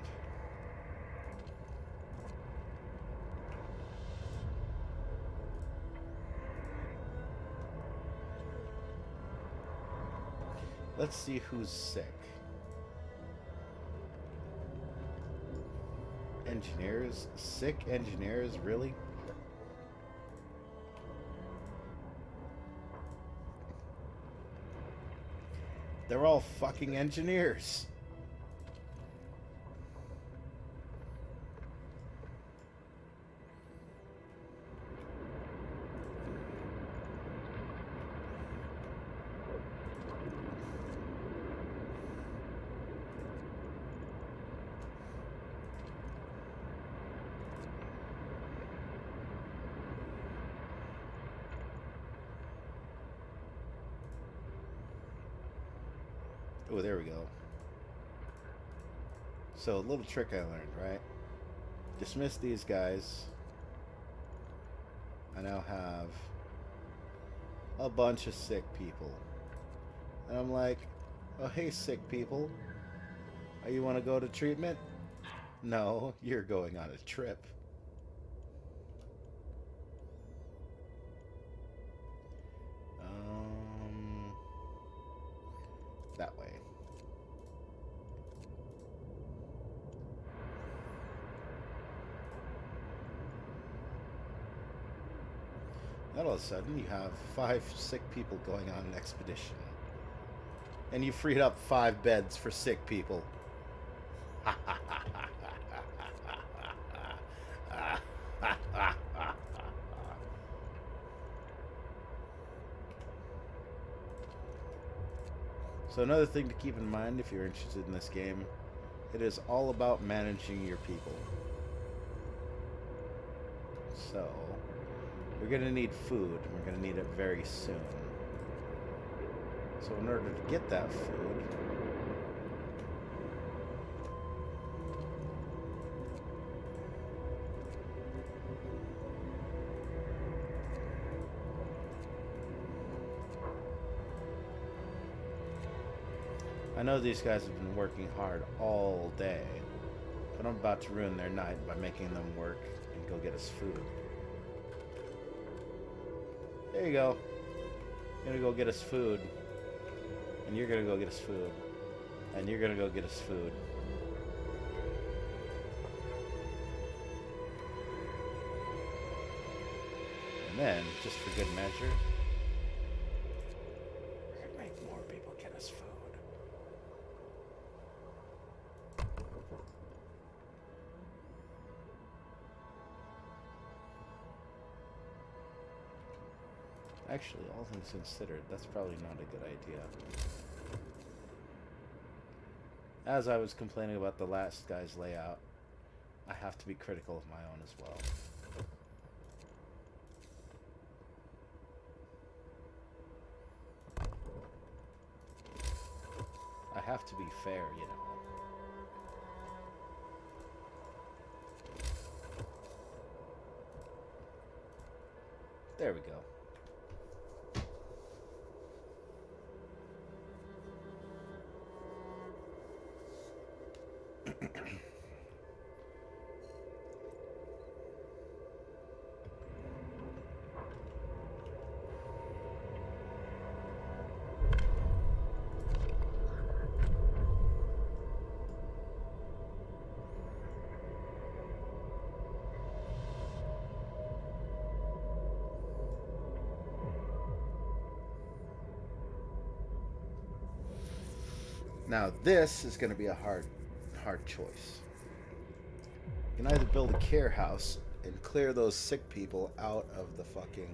Let's see who's sick. Engineers? Sick engineers? Really? They're all fucking engineers. Oh, there we go. So, a little trick I learned, right? Dismiss these guys. I now have a bunch of sick people. And I'm like, oh, hey, sick people. Oh, you want to go to treatment? No, you're going on a trip. That way. Then all of a sudden you have 5 sick people going on an expedition. And you freed up 5 beds for sick people. So another thing to keep in mind if you're interested in this game, it is all about managing your people. So, we're going to need food, and we're going to need it very soon. So in order to get that food, I know these guys have been working hard all day, but I'm about to ruin their night by making them work and go get us food. There you go. You're gonna go get us food. And you're gonna go get us food. And you're gonna go get us food. And then, just for good measure, we're gonna make more people get us food. Actually, all things considered, that's probably not a good idea. As I was complaining about the last guy's layout, I have to be critical of my own as well. I have to be fair, you know. There we go. Now this is going to be a hard choice. You can either build a care house and clear those sick people out of the fucking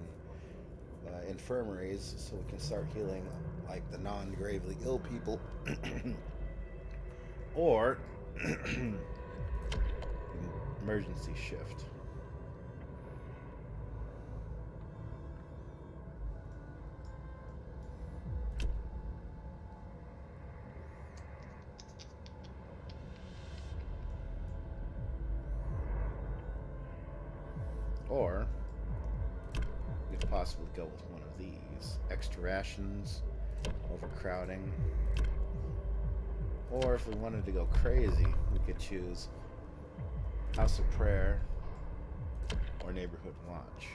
infirmaries so we can start healing like the non-gravely ill people, or emergency shift. Or we could possibly go with one of these. Extra rations, overcrowding. Or if we wanted to go crazy, we could choose House of Prayer or Neighborhood Watch.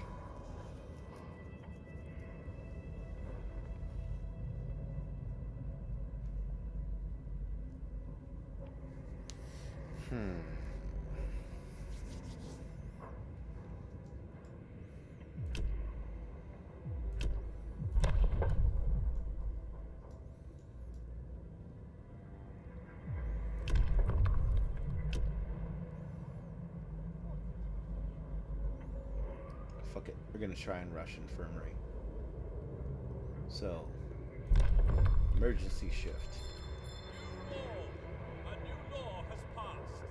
Fuck it, we're gonna try and rush infirmary. So, emergency shift. A new law has passed.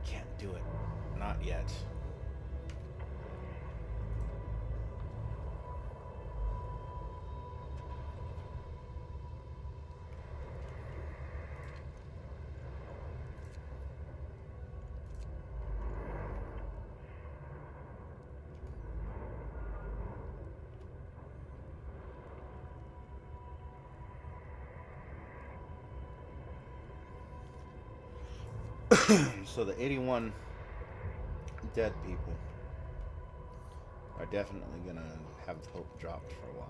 Can't do it. Not yet. So the 81 dead people are definitely gonna have hope dropped for a while.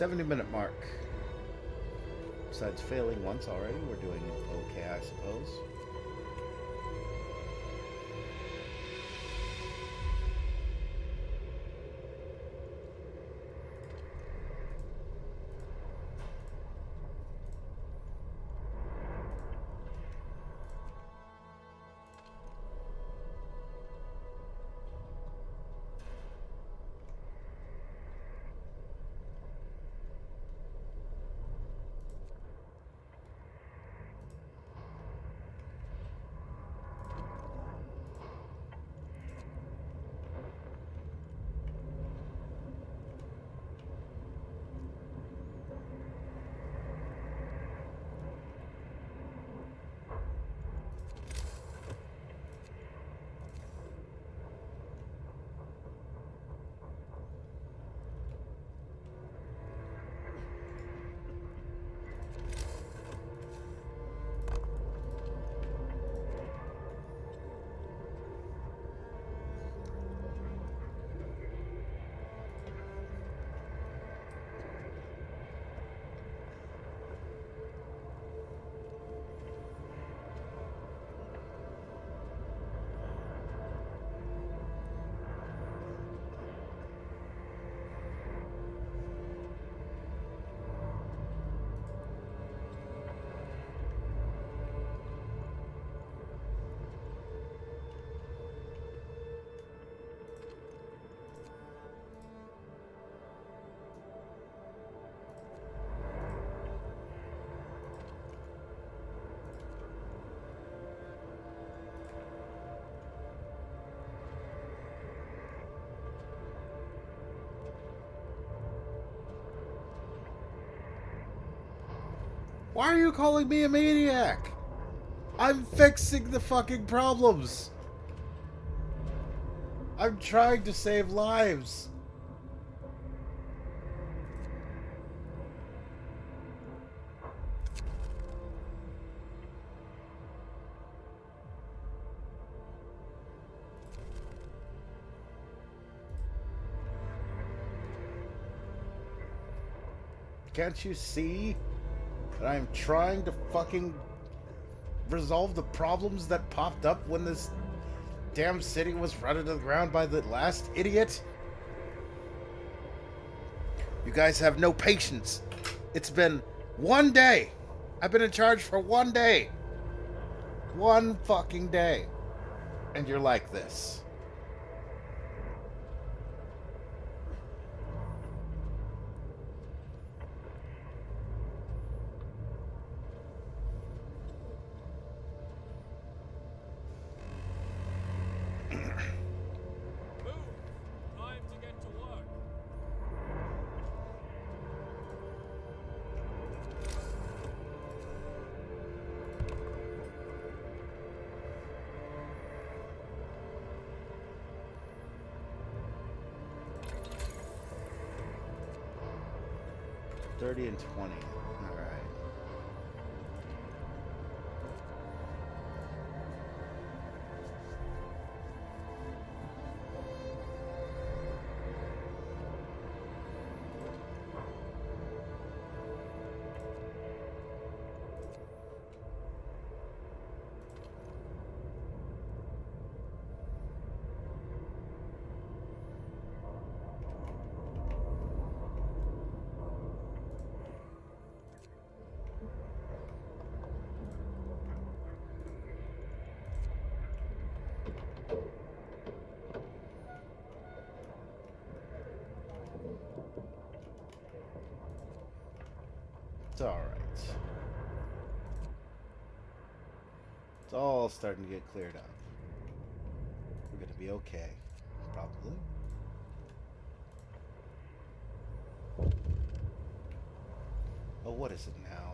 70-minute mark. Besides failing once already, we're doing okay, I suppose. Why are you calling me a maniac? I'm fixing the fucking problems. I'm trying to save lives. Can't you see that I'm trying to fucking resolve the problems that popped up when this damn city was run into the ground by the last idiot? You guys have no patience. It's been one day. I've been in charge for one day. One fucking day. And you're like this. $30 and $20. All right. It's all right. It's all starting to get cleared up. We're going to be okay, probably. Oh, what is it now?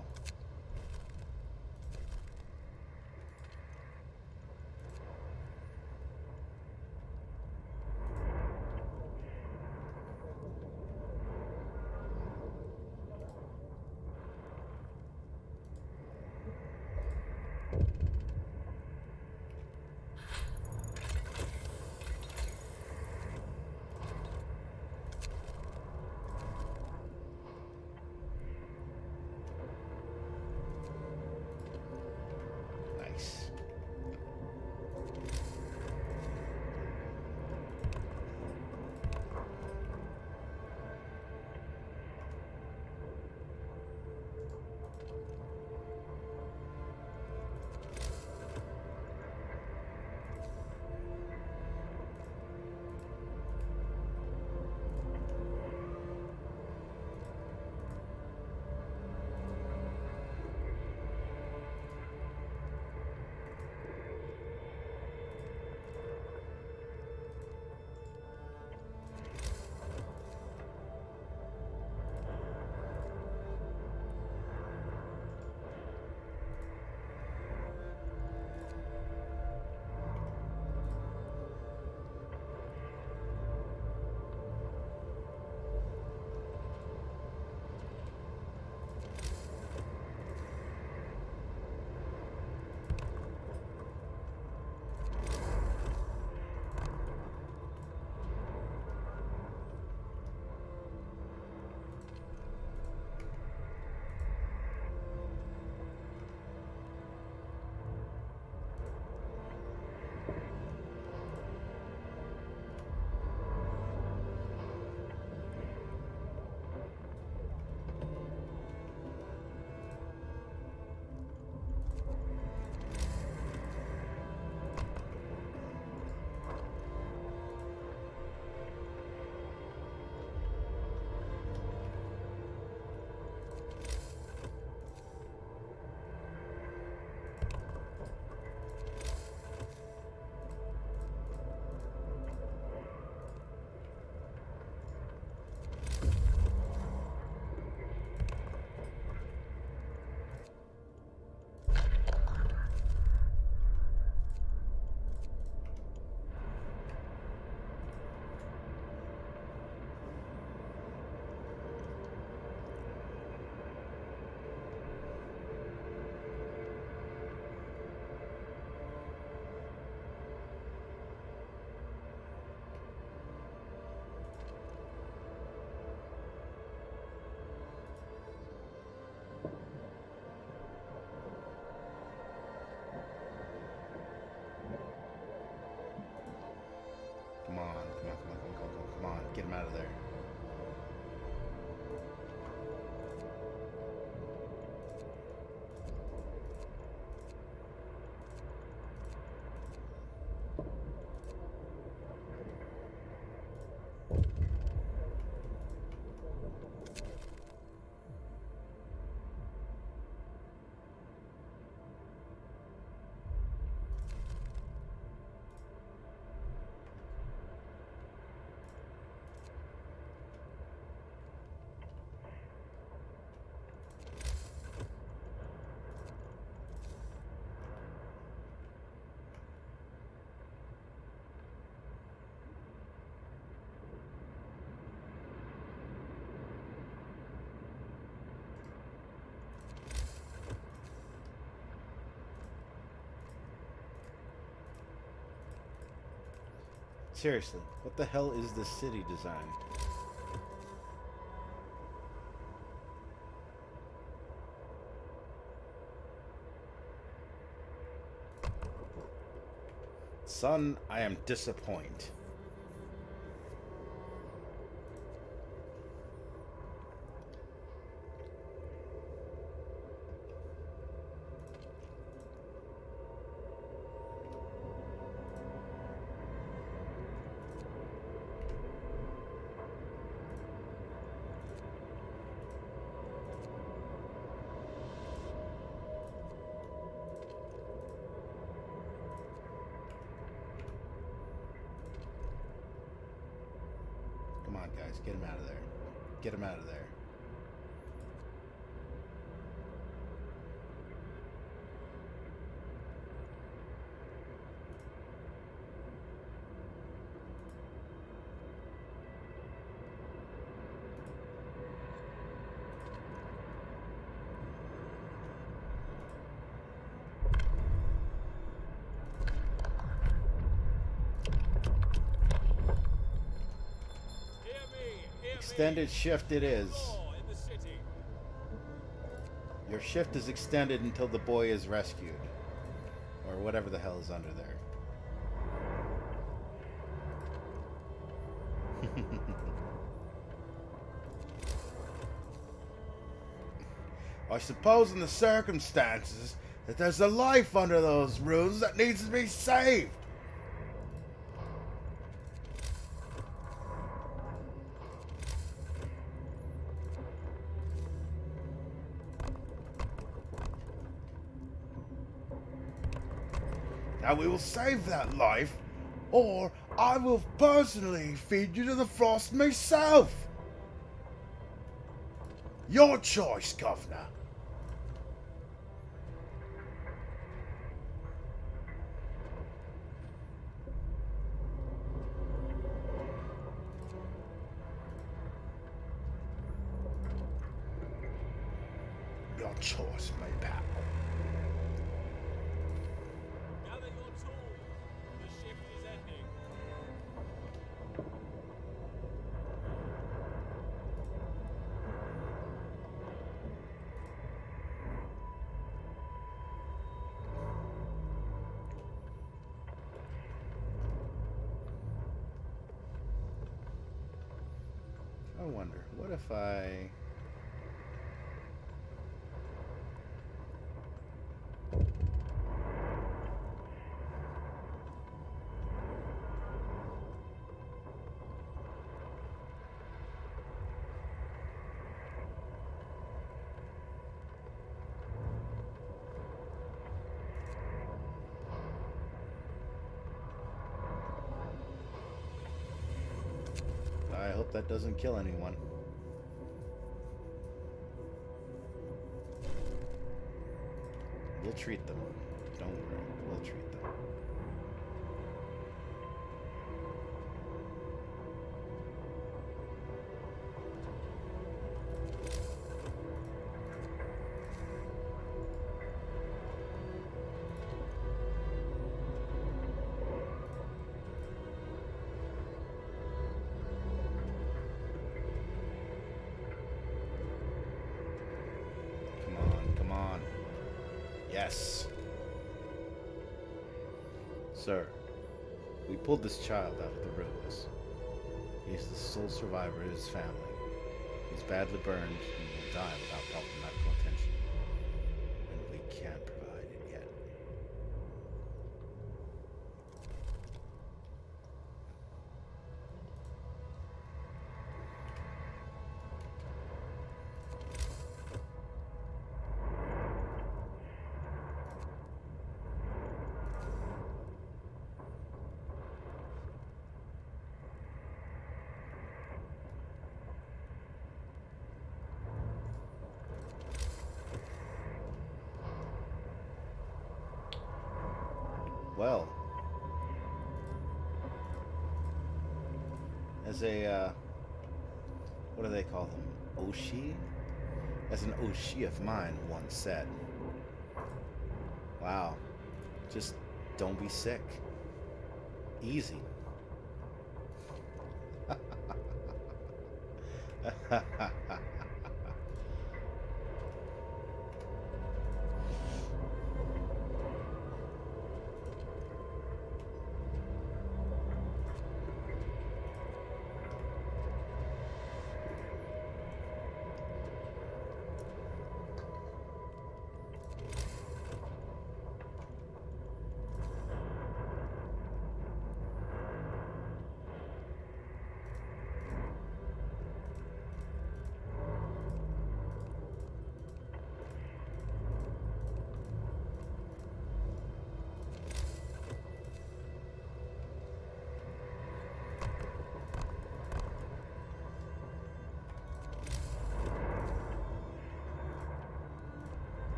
Get him out of there. Seriously, what the hell is this city design? Son, I am disappointed. Come on, guys, get him out of there. Get him out of there. Extended shift it is. Your shift is extended until the boy is rescued. Or whatever the hell is under there. I suppose in the circumstances that there's a life under those ruins that needs to be saved. Now we will save that life, or I will personally feed you to the frost myself. Your choice, Governor. Your choice, my pal. I wonder, what if I... I hope that doesn't kill anyone. We'll treat them. Don't worry. We'll treat them. Yes. Sir, we pulled this child out of the ruins. He's the sole survivor of his family. He's badly burned and will die without proper medical attention. And we can't provide it yet. Well, as a, what do they call them? Oshi? As an Oshi of mine once said, wow, just don't be sick. Easy.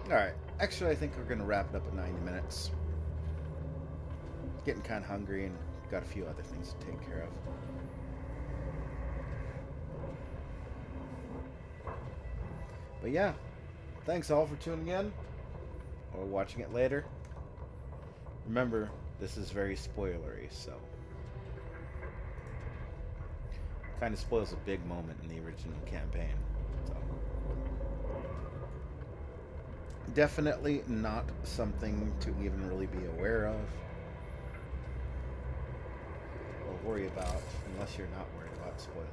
Alright, actually I think we're going to wrap it up at 90 minutes. Getting kind of hungry and got a few other things to take care of. But yeah, thanks all for tuning in or watching it later. Remember, this is very spoilery, so kind of spoils a big moment in the original campaign. So definitely not something to even really be aware of or worry about unless you're not worried about spoilers.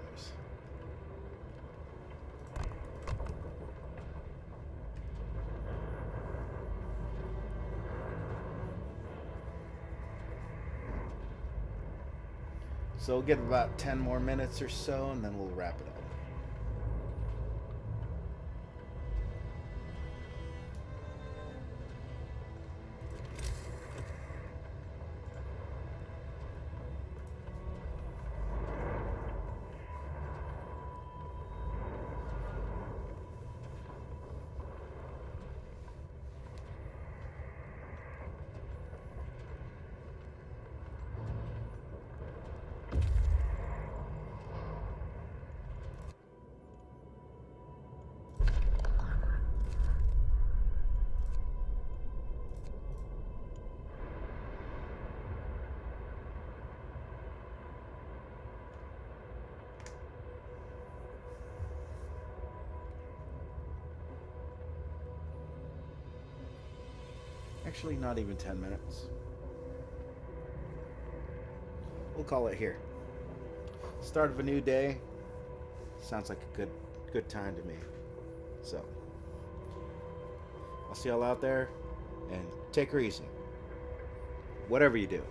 So we'll give about 10 more minutes or so and then we'll wrap it up. Actually, not even 10 minutes. We'll call it here. Start of a new day. Sounds like a good time to me. So, I'll see y'all out there, and take her easy. Whatever you do.